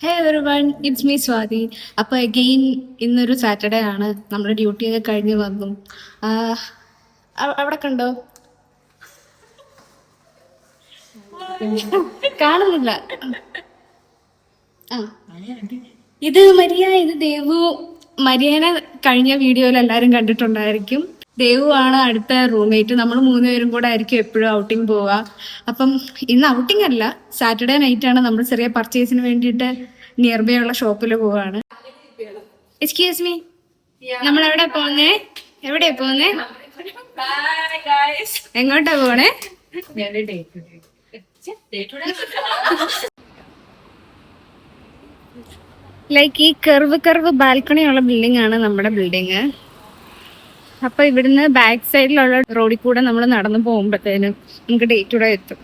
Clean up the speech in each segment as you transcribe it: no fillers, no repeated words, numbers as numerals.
Hey everyone, it's me Swathi. അപ്പോൾ again ഇന്നൊരു Saturday ആണ്. നമ്മുടെ ഡ്യൂട്ടിയൊക്കെ കഴിഞ്ഞ് വന്നു. അവിടെ കണ്ടോ? കാണുന്നില്ല. ആ, ഇത് മരിയ, ഇത് ദേവു. മരിയനെ കഴിഞ്ഞ വീഡിയോയിൽ എല്ലാവരും കണ്ടിട്ടുണ്ടായിരിക്കും. ദേവു ആണ് അടുത്ത റൂംമേറ്റ്. നമ്മൾ മൂന്നുപേരും കൂടെ ആയിരിക്കും എപ്പോഴും ഔട്ടിങ് പോവുക. അപ്പം ഇന്ന് ഔട്ടിംഗ് അല്ല, സാറ്റർഡേ നൈറ്റ് ആണ്. നമ്മൾ ചെറിയ പർച്ചേസിന് വേണ്ടിയിട്ട് നിയർ ബൈ ഉള്ള ഷോപ്പിൽ പോവാണ്. എക്സ്ക്യൂസ് മീ, നമ്മൾ എവിടെ പോന്നേ? എവിടെയാ പോന്നേ? എങ്ങോട്ടാ പോണേ? ലൈക്ക് ഈ കർവ് ബാൽക്കണി ഉള്ള ബിൽഡിംഗ് ആണ് നമ്മുടെ ബിൽഡിങ്. അപ്പൊ ഇവിടുന്ന് ബാക്ക് സൈഡിലുള്ള റോഡിൽ കൂടെ നമ്മൾ നടന്നു പോകുമ്പോഴത്തേനും നമുക്ക് ഡേ ടു ഡേ എത്തും.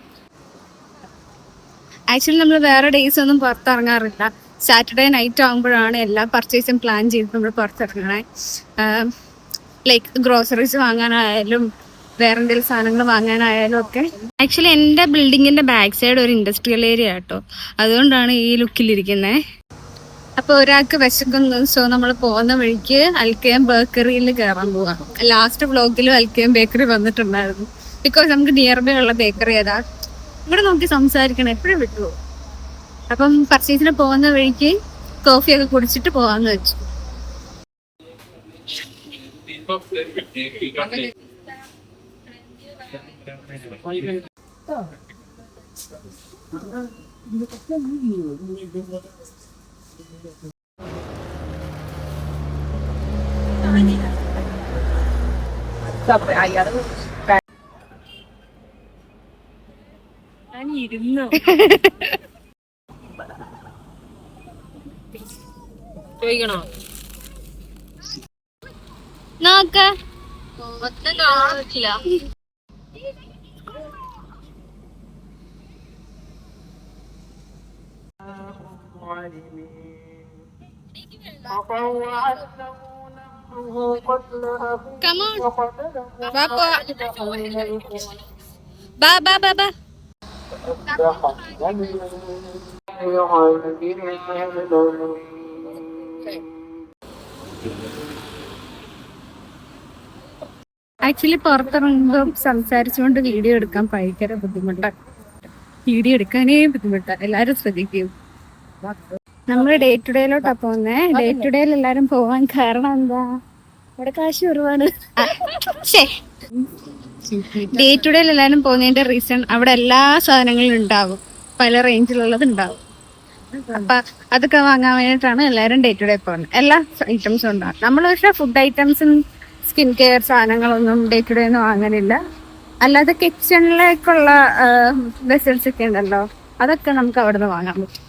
ആക്ച്വലി നമ്മൾ വേറെ ഡേയ്സ് ഒന്നും പുറത്തിറങ്ങാറില്ല. സാറ്റർഡേ നൈറ്റ് ആകുമ്പോഴാണ് എല്ലാ പർച്ചേസും പ്ലാൻ ചെയ്ത് നമ്മൾ പുറത്തിറങ്ങണേ. ലൈക്ക് ഗ്രോസറീസ് വാങ്ങാനായാലും വേറെ എന്തെങ്കിലും സാധനങ്ങൾ വാങ്ങാനായാലും ഒക്കെ. ആക്ച്വലി എൻ്റെ ബിൽഡിങ്ങിൻ്റെ ബാക്ക് സൈഡ് ഒരു ഇൻഡസ്ട്രിയൽ ഏരിയ കേട്ടോ, അതുകൊണ്ടാണ് ഈ ലുക്കിലിരിക്കുന്നത്. അപ്പോൾ ഒരാൾക്ക് വിശക്കുന്നു. സോ നമ്മൾ പോകുന്ന വഴിക്ക് അൽക്കയം ബേക്കറിയിൽ കയറാൻ പോവാം. ലാസ്റ്റ് വ്ലോഗിലും അൽക്കയം ബേക്കറി വന്നിട്ടുണ്ടായിരുന്നു. ബിക്കോസ് നമുക്ക് നിയർ ബൈ ഉള്ള ബേക്കറി ഏതാ, ഇവിടെ നോക്കി സംസാരിക്കണം, എപ്പോഴും വിട്ടു. അപ്പം പർച്ചേസിന് പോകുന്ന വഴിക്ക് കോഫിയൊക്കെ കുടിച്ചിട്ട് പോവാന്ന് വെച്ചു. ഇരുന്നു ചോദിക്കണോ? നോക്ക കാണില്ല. ബാ ആക്ച്വലി പുറത്തിറങ്ങുമ്പോൾ സംസാരിച്ചുകൊണ്ട് വീഡിയോ എടുക്കാൻ ഭയങ്കര ബുദ്ധിമുട്ടാണ്. വീഡിയോ എടുക്കാനേ ബുദ്ധിമുട്ടാണ്. എല്ലാവരും ശ്രദ്ധിക്കും. നമ്മൾ ഡേ ടു ഡേയിലോട്ടാ പോകുന്നേ. ഡേ ടു ഡേയിൽ എല്ലാരും പോവാൻ കാരണം എന്താ? ഇവിടെ കാശ് ഒരുപാട്. ഡേ ടു ഡേയിൽ എല്ലാരും പോകുന്നതിന്റെ റീസൺ അവിടെ എല്ലാ സാധനങ്ങളും ഉണ്ടാവും, പല റേഞ്ചിലുള്ളത് ഉണ്ടാവും. അപ്പൊ അതൊക്കെ വാങ്ങാൻ വേണ്ടിയിട്ടാണ് എല്ലാരും ഡേ ടു ഡേ പോകുന്നത്. എല്ലാ ഐറ്റംസും ഉണ്ടാവും. നമ്മൾ പക്ഷെ ഫുഡ് ഐറ്റംസും സ്കിൻ കെയർ സാധനങ്ങളൊന്നും ഡേ ടു ഡേ ഒന്നും വാങ്ങാനില്ല. അല്ലാതെ കിച്ചണിലേക്കുള്ള വെസൽസ് ഒക്കെ ഉണ്ടല്ലോ, അതൊക്കെ നമുക്ക് അവിടെ നിന്ന് വാങ്ങാൻ പറ്റും.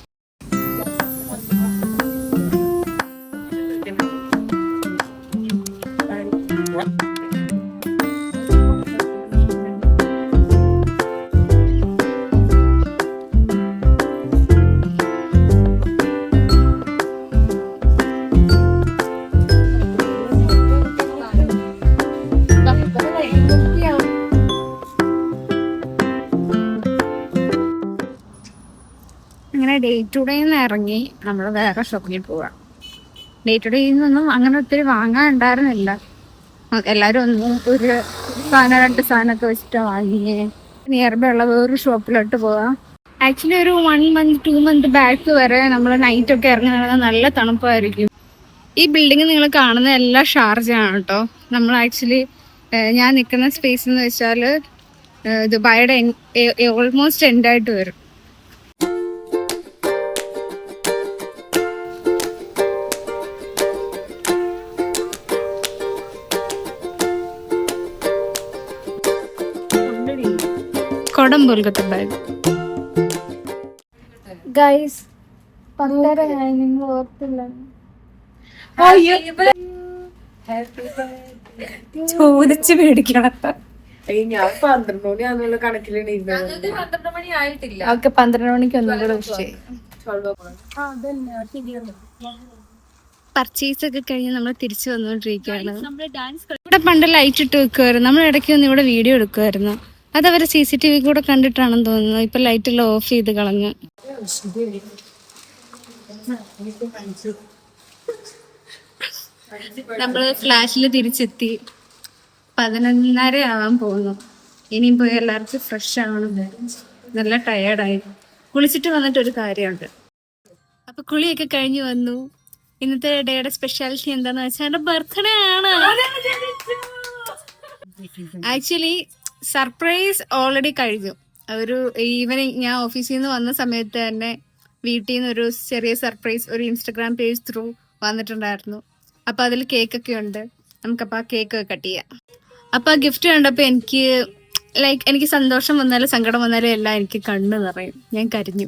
അങ്ങനെ ഡേ ടു ഡേ ഇറങ്ങി നമ്മൾ വേറെ ഷോപ്പിൽ പോവാം. ഡേ ടു ഡേയിൽ നിന്നൊന്നും അങ്ങനെ ഒത്തിരി വാങ്ങാൻ ഉണ്ടായിരുന്നില്ല. എല്ലാവരും ഒന്നും ഒരു സാധനം രണ്ട് സാധനമൊക്കെ വെച്ചിട്ട് വാങ്ങിയേ. നിയർ ബൈ ഉള്ള വേറൊരു ഷോപ്പിലോട്ട് പോവാം. ആക്ച്വലി ഒരു 1 month 2 month ബാക്ക് വരെ നമ്മൾ നൈറ്റൊക്കെ ഇറങ്ങുന്നത് നല്ല തണുപ്പായിരിക്കും. ഈ ബിൽഡിങ് നിങ്ങൾ കാണുന്ന എല്ലാം ഷാർജയാണ് കേട്ടോ. നമ്മൾ ആക്ച്വലി ഞാൻ നിൽക്കുന്ന സ്പേസ് എന്ന് വെച്ചാൽ ദുബായിയുടെ ഓൾമോസ്റ്റ് എൻഡായിട്ട് വരും. കൊടം പോലത്തെ ബാഗ് ഗൈസ്, 12 നിങ്ങൾ ഓർത്തില്ല? ചോദിച്ച് മേടിക്കണം. ഞാൻ 12 മണിയാന്നുള്ള കണക്കിലാണ്. 12 മണി ആയിട്ടില്ല. ഓക്കെ, 12 മണിക്ക് ഒന്നും കൂടെ വിഷയം. പർച്ചേസ് ഒക്കെ കഴിഞ്ഞ് നമ്മൾ തിരിച്ചു വന്നുകൊണ്ടിരിക്കുകയാണ്. ഇവിടെ പണ്ട് ലൈറ്റ് ഇട്ട് വെക്കുമായിരുന്നു. നമ്മൾ ഇടയ്ക്ക് ഒന്ന് ഇവിടെ വീഡിയോ എടുക്കുമായിരുന്നു. അതവർ CCTV കൂടെ കണ്ടിട്ടാണെന്ന് തോന്നുന്നു. ഇപ്പൊ ലൈറ്റ് എല്ലാം ഓഫ് ചെയ്ത് കളഞ്ഞു. നമ്മള് ഫ്ലാഷിൽ തിരിച്ചെത്തി. 11:30 ആവാൻ പോകുന്നു. ഇനിയും പോയി എല്ലാവർക്കും ഫ്രഷ് ആവണം. നല്ല ടയേർഡായി. കുളിച്ചിട്ട് വന്നിട്ടൊരു കാര്യമുണ്ട്. അപ്പൊ കുളിയൊക്കെ കഴിഞ്ഞു വന്നു. ഇന്നത്തെ ഡേയുടെ സ്പെഷ്യാലിറ്റി എന്താന്ന് വെച്ചാൽ എന്റെ ബർത്ത്ഡേ ആണ്. ആക്ച്വലി സർപ്രൈസ് ഓൾറെഡി കഴിഞ്ഞു. ഒരു ഈവനിങ് ഞാൻ ഓഫീസിൽ നിന്ന് വന്ന സമയത്ത് തന്നെ വീട്ടിൽ നിന്ന് ഒരു ചെറിയ സർപ്രൈസ് ഒരു ഇൻസ്റ്റഗ്രാം പേജ് ത്രൂ വന്നിട്ടുണ്ടായിരുന്നു. അപ്പൊ അതിൽ കേക്കൊക്കെ ഉണ്ട്. നമുക്കപ്പോൾ ആ കേക്ക് കട്ട് ചെയ്യാം. അപ്പൊ ആ ഗിഫ്റ്റ് കണ്ടപ്പോൾ എനിക്ക് സന്തോഷം വന്നാലും സങ്കടം വന്നാലും എല്ലാം എനിക്ക് കണ്ണ് നിറയും. ഞാൻ കരഞ്ഞു.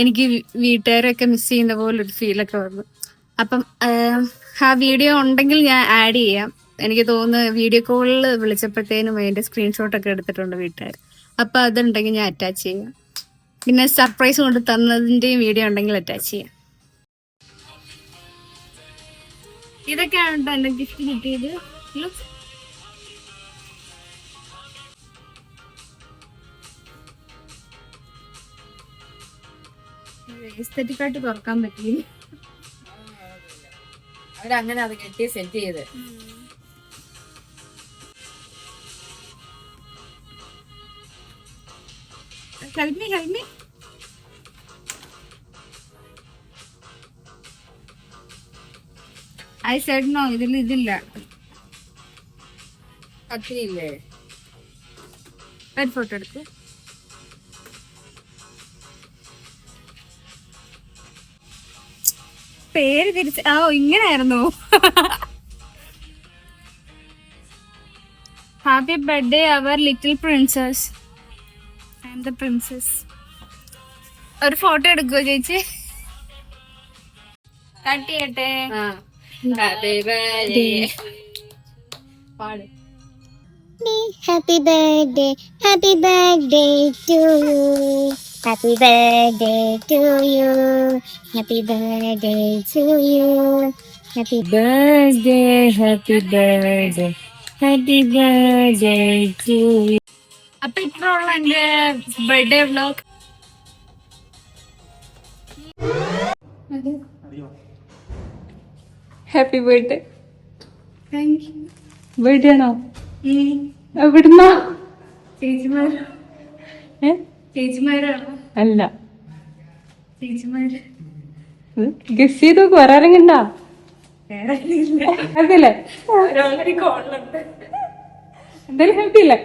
എനിക്ക് വീട്ടുകാരൊക്കെ മിസ് ചെയ്യുന്ന പോലെ ഒരു ഫീലൊക്കെ വന്നു. അപ്പം ആ വീഡിയോ ഉണ്ടെങ്കിൽ ഞാൻ ആഡ് ചെയ്യാം. എനിക്ക് തോന്നുന്നു വീഡിയോ കോളിൽ വിളിച്ചപ്പോഴത്തേനും അതിന്റെ സ്ക്രീൻഷോട്ടൊക്കെ എടുത്തിട്ടുണ്ട് വീട്ടുകാർ. അപ്പൊ അതുണ്ടെങ്കിൽ ഞാൻ അറ്റാച്ച് ചെയ്യാം. പിന്നെ സർപ്രൈസ് കൊണ്ട് തന്നതിന്റെയും വീഡിയോ ഉണ്ടെങ്കിൽ അറ്റാച്ച് ചെയ്യാം. ഇതൊക്കെയാണ് എന്റെ ഗിഫ്റ്റ് കിട്ടിയത്. എസ്തെറ്റിക് ആയിട്ട് തുറക്കാൻ പറ്റില്ല. അവരങ്ങനെ അത് കെട്ടി സെറ്റ് ചെയ്ത്. Help me. I said no. ഇതില്ല. കത്തിയില്ലേ? ഒരു ഫോട്ടോ എടുക്ക്. പേര് തിരിച്ച് ഇങ്ങനെയായിരുന്നു. Happy birthday our little princess. I am the princess. ഒരു ഫോട്ടോ എടുക്കുവോ ചേച്ചി? കട്ട് ചെയ്യട്ടെ. പാട്. Happy birthday to you. Happy birthday to you. Happy birthday to you. Happy birthday to you. അപ്പൊ ഇത്രയുള്ള എന്റെ birthday vlog. Happy birthday. Thank you. Birthday ആണോ? എവിടുന്നാ? ചേച്ചിമാര്. ചേച്ചിമാരാണോ? അല്ല, ചേച്ചിമാര്. ഗസ് ചെയ്ത് നോക്ക്. വേറെ ആരെങ്കിലും ഉണ്ടാ? വേറെ ഇല്ല. ഹാപ്പി അല്ലേ? ഓൾറെഡി കോളിലുണ്ട്. എന്തായാലും ഹാപ്പി അല്ലേ?